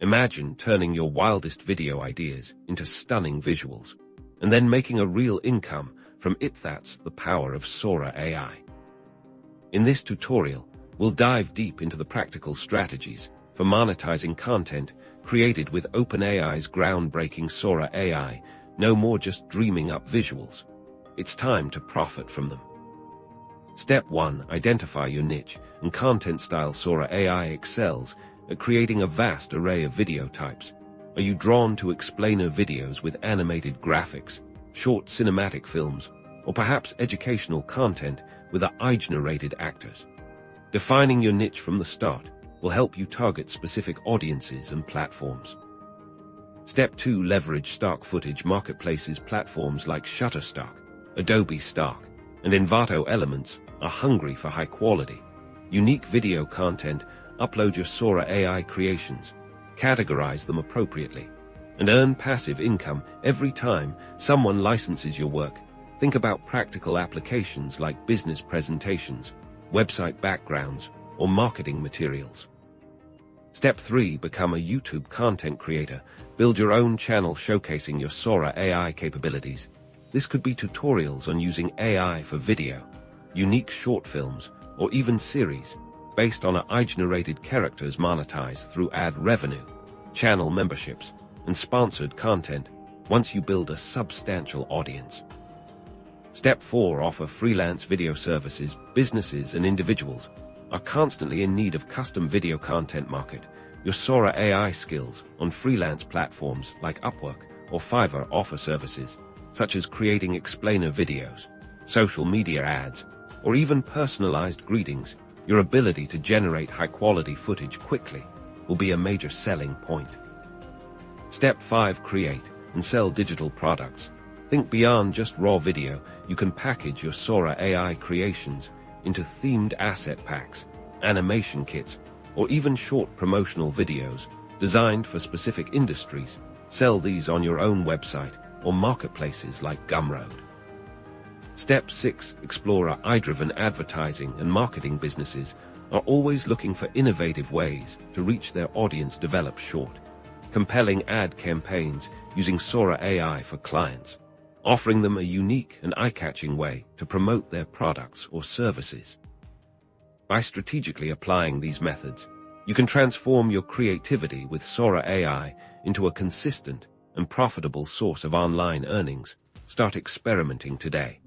Imagine turning your wildest video ideas into stunning visuals, and then making a real income from it. That's the power of Sora AI. In this tutorial, we'll dive deep into the practical strategies for monetizing content created with OpenAI's groundbreaking Sora AI. No more just dreaming up visuals. It's time to profit from them. Step 1. Identify your niche and content style. Sora AI excels at creating a vast array of video types. Are you drawn to explainer videos with animated graphics, short cinematic films, or perhaps educational content with AI-generated actors? Defining your niche from the start will help you target specific audiences and platforms. Step 2. Leverage stock footage. Marketplaces platforms like Shutterstock, Adobe Stock, and Envato Elements are hungry for high-quality, unique video content. Upload your Sora AI creations, categorize them appropriately, and earn passive income every time someone licenses your work. Think about practical applications like business presentations, website backgrounds, or marketing materials. Step 3. Become a YouTube content creator. Build your own channel showcasing your Sora AI capabilities. This could be tutorials on using AI for video, unique short films, or even series based on AI-generated characters. Monetize through ad revenue, channel memberships, and sponsored content once you build a substantial audience. Step 4. Offer freelance video services. Businesses and individuals are constantly in need of custom video content. Market your Sora AI skills on freelance platforms like Upwork or Fiverr. Offer services such as creating explainer videos, social media ads, or even personalized greetings. Your ability to generate high-quality footage quickly will be a major selling point. Step 5. Create and sell digital products. Think beyond just raw video. You can package your Sora AI creations into themed asset packs, animation kits, or even short promotional videos designed for specific industries. Sell these on your own website or marketplaces like Gumroad. Step 6. Explore AI-driven advertising and marketing. Businesses are always looking for innovative ways to reach their audience. Develop short, compelling ad campaigns using Sora AI for clients, offering them a unique and eye-catching way to promote their products or services. By strategically applying these methods, you can transform your creativity with Sora AI into a consistent and profitable source of online earnings. Start experimenting today.